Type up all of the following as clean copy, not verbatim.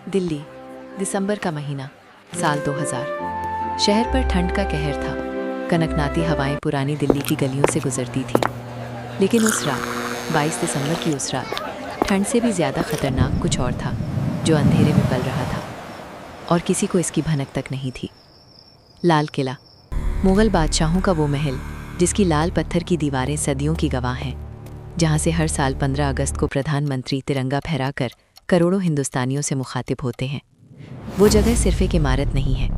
दिल्ली, दिसंबर का महीना, साल 2000। शहर पर ठंड का कहर था। कनकनाती हवाएं पुरानी दिल्ली की गलियों से गुजरती थी। लेकिन उस रात, 22 दिसंबर की उस रात, ठंड से भी ज़्यादा खतरनाक कुछ और था, जो अंधेरे में पल रहा था और किसी को इसकी भनक तक नहीं थी। लाल किला, मुग़ल बादशाहों का वो महल जिसकी लाल पत्थर की दीवारें सदियों की गवाह हैं, जहाँ से हर साल 15 अगस्त को प्रधानमंत्री तिरंगा फहराकर करोड़ों हिंदुस्तानियों से मुखातिब होते हैं। वो जगह सिर्फ एक इमारत नहीं है,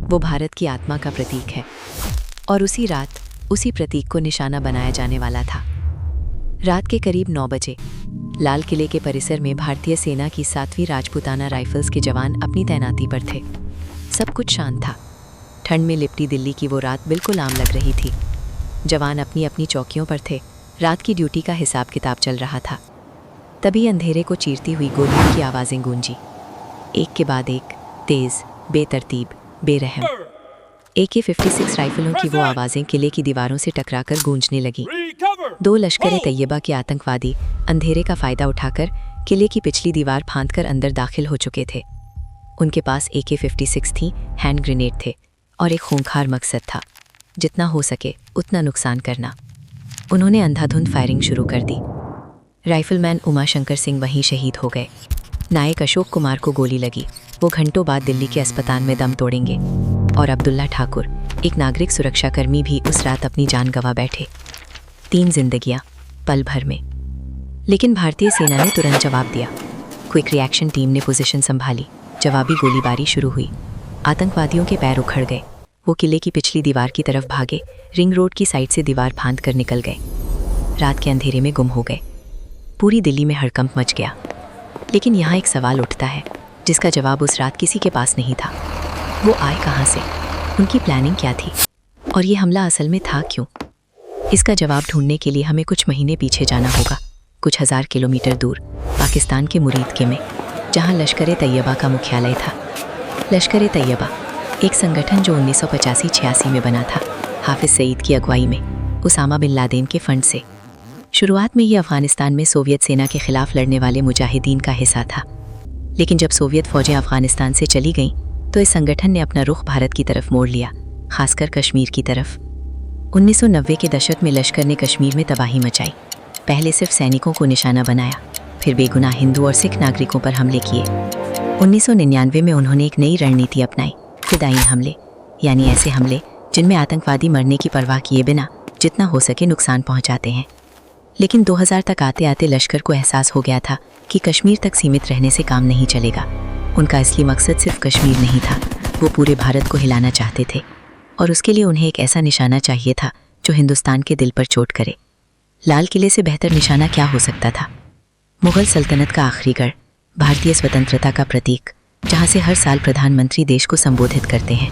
वो भारत की आत्मा का प्रतीक है। और उसी रात उसी प्रतीक को निशाना बनाया जाने वाला था। रात के करीब 9 बजे लाल किले के परिसर में भारतीय सेना की 7वीं राजपूताना राइफल्स के जवान अपनी तैनाती पर थे। सब कुछ शांत था। ठंड में लिपटी दिल्ली की वो रात बिल्कुल आम लग रही थी। जवान अपनी अपनी चौकियों पर थे। रात की ड्यूटी का हिसाब किताब चल रहा था। तभी अंधेरे को चीरती हुई गोलियों की आवाज़ें गूंजी, एक के बाद एक, तेज़, बेतरतीब, बेरहम। AK-56 राइफलों की वो आवाज़ें किले की दीवारों से टकराकर गूंजने लगीं। 2 लश्कर तैयबा के आतंकवादी अंधेरे का फ़ायदा उठाकर किले की पिछली दीवार फांदकर अंदर दाखिल हो चुके थे। उनके पास AK-56 थी, हैंड ग्रेनेड थे और एक खूंखार मकसद था, जितना हो सके उतना नुकसान करना। उन्होंने अंधाधुंध फायरिंग शुरू कर दी। राइफलमैन उमाशंकर सिंह वहीं शहीद हो गए। नायक अशोक कुमार को गोली लगी। वो घंटों बाद दिल्ली के अस्पताल में दम तोड़ेंगे। और अब्दुल्ला ठाकुर, एक नागरिक सुरक्षाकर्मी, भी उस रात अपनी जान गंवा बैठे। 3 जिंदगियां पल भर में। लेकिन भारतीय सेना ने तुरंत जवाब दिया। क्विक रिएक्शन टीम ने पोजीशन संभाली। जवाबी गोलीबारी शुरू हुई। आतंकवादियों के पैर उखड़ गए। वो किले की पिछली दीवार की तरफ भागे, रिंग रोड की साइड से दीवार फांद कर निकल गए। रात के अंधेरे में गुम हो गए। पूरी दिल्ली में हड़कंप मच गया। लेकिन यहाँ एक सवाल उठता है, जिसका जवाब उस रात किसी के पास नहीं था। वो आए कहाँ से? उनकी प्लानिंग क्या थी? और ये हमला असल में था क्यों? इसका जवाब ढूंढने के लिए हमें कुछ महीने पीछे जाना होगा, कुछ 1000 किलोमीटर दूर, पाकिस्तान के मुरीद में, जहाँ लश्कर तैयबा का मुख्यालय था। लश्कर तैयबा एक संगठन जो 1985-86 में बना था, हाफिज सईद की अगुवाई में, उसामा बिन लादेन के फंड से। शुरुआत में ये अफ़गानिस्तान में सोवियत सेना के खिलाफ लड़ने वाले मुजाहिदीन का हिस्सा था। लेकिन जब सोवियत फ़ौजें अफ़गानिस्तान से चली गईं, तो इस संगठन ने अपना रुख भारत की तरफ मोड़ लिया, खासकर कश्मीर की तरफ। 1990 के दशक में लश्कर ने कश्मीर में तबाही मचाई। पहले सिर्फ सैनिकों को निशाना बनाया, फिर बेगुनाह हिंदू और सिख नागरिकों पर हमले किए। 1999 में उन्होंने एक नई रणनीति अपनाई, फिदायीन हमले, यानी ऐसे हमले जिनमें आतंकवादी मरने की परवाह किए बिना जितना हो सके नुकसान पहुंचाते हैं। लेकिन 2000 तक आते आते लश्कर को एहसास हो गया था कि कश्मीर तक सीमित रहने से काम नहीं चलेगा। उनका असली मकसद सिर्फ कश्मीर नहीं था, वो पूरे भारत को हिलाना चाहते थे। और उसके लिए उन्हें एक ऐसा निशाना चाहिए था जो हिंदुस्तान के दिल पर चोट करे। लाल किले से बेहतर निशाना क्या हो सकता था? मुग़ल सल्तनत का आखिरी गढ़, भारतीय स्वतंत्रता का प्रतीक, जहाँ से हर साल प्रधानमंत्री देश को संबोधित करते हैं।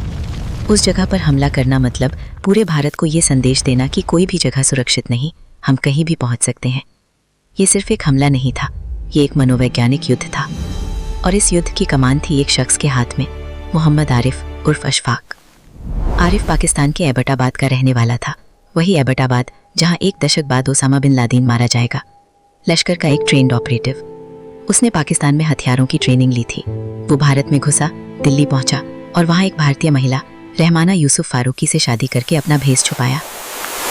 उस जगह पर हमला करना मतलब पूरे भारत को ये संदेश देना कि कोई भी जगह सुरक्षित नहीं, हम कहीं भी पहुंच सकते हैं। ये सिर्फ एक हमला नहीं था, ये एक मनोवैज्ञानिक युद्ध था। और इस युद्ध की कमान थी एक शख्स के हाथ में, मोहम्मद आरिफ उर्फ अशफाक। आरिफ पाकिस्तान के एबटाबाद का रहने वाला था, वही एबटाबाद जहां एक दशक बाद ओसामा बिन लादेन मारा जाएगा। लश्कर का एक ट्रेंड ऑपरेटिव। उसने पाकिस्तान में हथियारों की ट्रेनिंग ली थी। वो भारत में घुसा, दिल्ली पहुंचा और वहां एक भारतीय महिला रहमाना यूसुफ फारूकी से शादी करके अपना भेस छुपाया।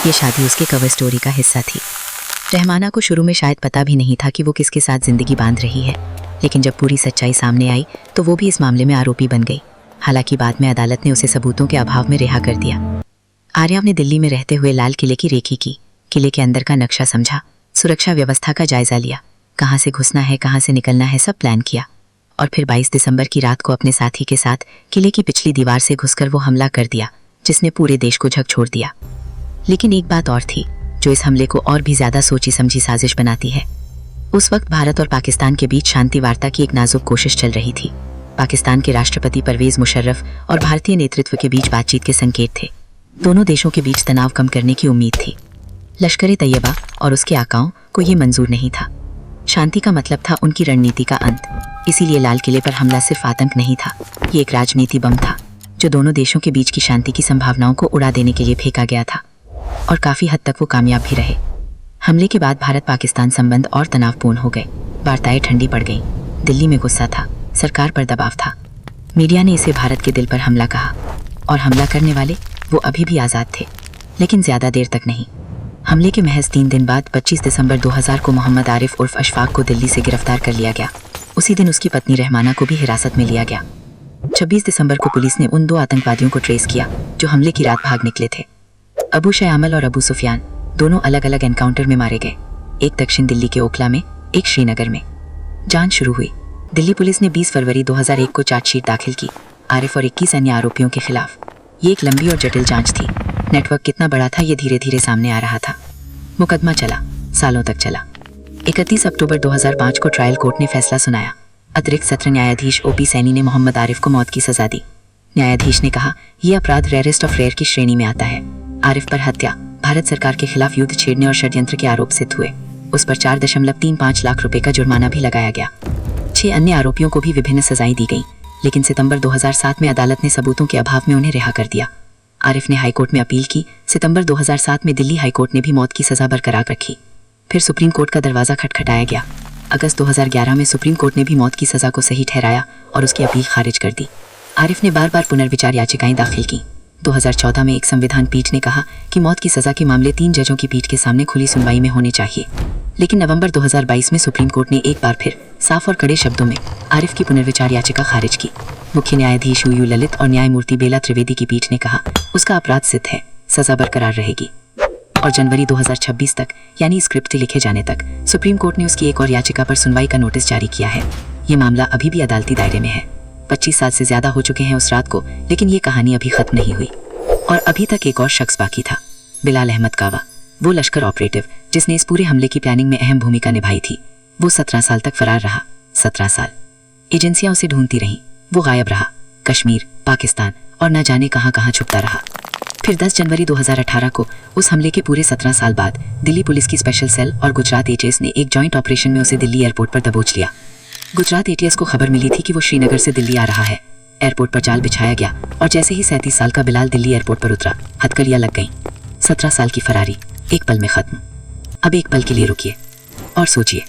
ये शादी उसके कवर स्टोरी का हिस्सा थी। रहमाना को शुरू में शायद पता भी नहीं था कि वो किसके साथ ज़िंदगी बांध रही है, लेकिन जब पूरी सच्चाई सामने आई तो वो भी इस मामले में आरोपी बन गई। हालांकि बाद में अदालत ने उसे सबूतों के अभाव में रिहा कर दिया। आर्या ने दिल्ली में रहते हुए लाल किले की रेकी की, किले के अंदर का नक्शा समझा, सुरक्षा व्यवस्था का जायजा लिया, कहाँ से घुसना है, कहाँ से निकलना है, सब प्लान किया। और फिर 22 दिसंबर की रात को अपने साथी के साथ किले की पिछली दीवार से घुसकर वो हमला कर दिया, जिसने पूरे देश को झकझोर दिया। लेकिन एक बात और थी जो इस हमले को और भी ज्यादा सोची समझी साजिश बनाती है। उस वक्त भारत और पाकिस्तान के बीच शांति वार्ता की एक नाजुक कोशिश चल रही थी। पाकिस्तान के राष्ट्रपति परवेज मुशर्रफ और भारतीय नेतृत्व के बीच बातचीत के संकेत थे। दोनों देशों के बीच तनाव कम करने की उम्मीद थी। लश्कर तैयबा और उसके आकाओं को ये मंजूर नहीं था। शांति का मतलब था उनकी रणनीति का अंत। इसीलिए लाल किले पर हमला सिर्फ आतंक नहीं था, ये एक राजनीति बम था जो दोनों देशों के बीच की शांति की संभावनाओं को उड़ा देने के लिए फेंका गया था। और काफी हद तक वो कामयाब भी रहे। हमले के बाद भारत पाकिस्तान संबंध और तनावपूर्ण हो गए। वार्ताएं ठंडी पड़ गईं। दिल्ली में गुस्सा था, सरकार पर दबाव था। मीडिया ने इसे भारत के दिल पर हमला कहा और हमला करने वाले वो अभी भी आज़ाद थे, लेकिन ज़्यादा देर तक नहीं। हमले के महज 3 दिन बाद 25 दिसंबर 2000 को मोहम्मद आरिफ उर्फ अशफाक को दिल्ली से गिरफ्तार कर लिया गया। उसी दिन उसकी पत्नी रहमाना को भी हिरासत में लिया गया। 26 दिसंबर को पुलिस ने उन 2 आतंकवादियों को ट्रेस किया जो हमले की रात भाग निकले थे। अबू शयामल और अबू सुफियान दोनों अलग अलग एनकाउंटर में मारे गए, एक दक्षिण दिल्ली के ओखला में, एक श्रीनगर में। जांच शुरू हुई। दिल्ली पुलिस ने 20 फरवरी 2001 को चार्जशीट दाखिल की आरिफ और 21 अन्य आरोपियों के खिलाफ। ये एक लंबी और जटिल जांच थी। नेटवर्क कितना बड़ा था ये धीरे धीरे सामने आ रहा था। मुकदमा चला, सालों तक चला। 31 अक्टूबर 2005 को ट्रायल कोर्ट ने फैसला सुनाया। अतिरिक्त सत्र न्यायाधीश ओपी सैनी ने मोहम्मद आरिफ को मौत की सजा दी। न्यायाधीश ने कहा, यह अपराध रेयरेस्ट ऑफ रेयर की श्रेणी में आता है। आरिफ पर हत्या, भारत सरकार के खिलाफ युद्ध छेड़ने और षड्यंत्र के आरोप सिद्ध हुए। उस पर 4.35 लाख रुपए का जुर्माना भी लगाया गया। 6 अन्य आरोपियों को भी विभिन्न सजाएं दी गईं, लेकिन सितंबर 2007 में अदालत ने सबूतों के अभाव में उन्हें रिहा कर दिया। आरिफ ने हाईकोर्ट में अपील की। सितंबर 2007 में दिल्ली हाईकोर्ट ने भी मौत की सजा बरकरार रखी। फिर सुप्रीम कोर्ट का दरवाजा खटखटाया गया। अगस्त 2011 में सुप्रीम कोर्ट ने भी मौत की सजा को सही ठहराया और उसकी अपील खारिज कर दी। आरिफ ने बार बार पुनर्विचार याचिकाएं दाखिल की। 2014 में एक संविधान पीठ ने कहा कि मौत की सजा के मामले 3 जजों की पीठ के सामने खुली सुनवाई में होने चाहिए। लेकिन नवंबर 2022 में सुप्रीम कोर्ट ने एक बार फिर साफ और कड़े शब्दों में आरिफ की पुनर्विचार याचिका खारिज की। मुख्य न्यायाधीश यू ललित और न्यायमूर्ति बेला त्रिवेदी की पीठ ने कहा, उसका अपराध सिद्ध है, सजा बरकरार रहेगी। और जनवरी 2026 तक, यानी स्क्रिप्ट लिखे जाने तक, सुप्रीम कोर्ट ने उसकी एक और याचिका पर सुनवाई का नोटिस जारी किया है। ये मामला अभी भी अदालती दायरे में है। 25 साल से ज्यादा हो चुके हैं उस रात को, लेकिन ये कहानी अभी खत्म नहीं हुई। और अभी तक एक और शख्स बाकी था, बिलाल अहमद कावा, वो लश्कर ऑपरेटिव जिसने इस पूरे हमले की प्लानिंग में अहम भूमिका निभाई थी। वो 17 साल तक फरार रहा। 17 साल एजेंसियां उसे ढूंढती रहीं। वो गायब रहा, कश्मीर, पाकिस्तान और न जाने कहां कहां छुपता रहा। फिर 10 जनवरी 2018 को, उस हमले के पूरे 17 साल बाद, दिल्ली पुलिस की स्पेशल सेल और गुजरात एटीएस ने एक जॉइंट ऑपरेशन में उसे दिल्ली एयरपोर्ट पर दबोच लिया। गुजरात एटीएस को खबर मिली थी कि वो श्रीनगर से दिल्ली आ रहा है। एयरपोर्ट पर जाल बिछाया गया और जैसे ही 37 साल का बिलाल दिल्ली एयरपोर्ट पर उतरा, हथकड़ियां लग गईं। 17 साल की फरारी एक पल में खत्म। अब एक पल के लिए रुकिए और सोचिए।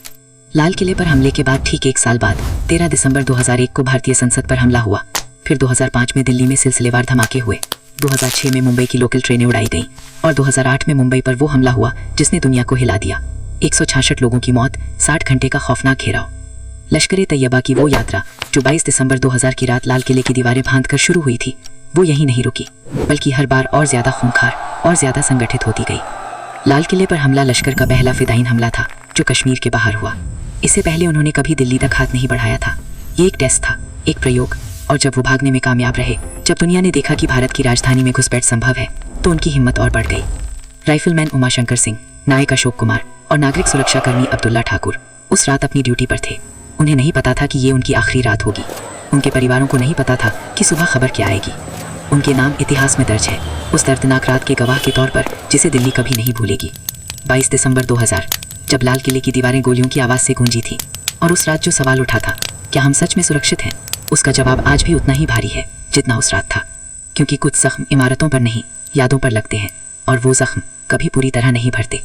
लाल किले पर हमले के बाद ठीक 1 साल बाद 13 दिसंबर 2001 को भारतीय संसद पर हमला हुआ। फिर 2005 में दिल्ली में सिलसिलेवार धमाके हुए। 2006 में मुंबई की लोकल ट्रेनें उड़ाई गईं और 2008 में मुंबई पर वो हमला हुआ जिसने दुनिया को हिला दिया। 166 लोगों की मौत, 60 घंटे का खौफनाक घेराव। लश्कर-ए-तैयबा की वो यात्रा जो 22 दिसंबर 2000 की रात लाल किले की दीवारें फांदकर शुरू हुई थी, वो यहीं नहीं रुकी, बल्कि हर बार और ज्यादा खूंखार और ज्यादा संगठित होती गई। लाल किले पर हमला लश्कर का पहला फिदायीन हमला था जो कश्मीर के बाहर हुआ। इससे पहले उन्होंने कभी दिल्ली तक हाथ नहीं बढ़ाया था। ये एक टेस्ट था, एक प्रयोग। और जब वो भागने में कामयाब रहे, जब दुनिया ने देखा कि भारत की राजधानी में घुसपैठ संभव है, तो उनकी हिम्मत और बढ़ गई। राइफलमैन उमाशंकर सिंह, नायक अशोक कुमार और नागरिक सुरक्षा कर्मी अब्दुल्ला ठाकुर उस रात अपनी ड्यूटी पर थे। उन्हें नहीं पता था कि ये उनकी आखिरी रात होगी। उनके परिवारों को नहीं पता था कि सुबह खबर क्या आएगी। उनके नाम इतिहास में दर्ज है, उस दर्दनाक रात के गवाह के तौर पर, जिसे दिल्ली कभी नहीं भूलेगी। 22 दिसंबर 2000, जब लाल किले की दीवारें गोलियों की आवाज़ से गूंजी थी, और उस रात जो सवाल उठा था, क्या हम सच में सुरक्षित हैं, उसका जवाब आज भी उतना ही भारी है जितना उस रात था। क्योंकि कुछ जख्म इमारतों पर नहीं, यादों पर लगते हैं, और वो जख्म कभी पूरी तरह नहीं भरते।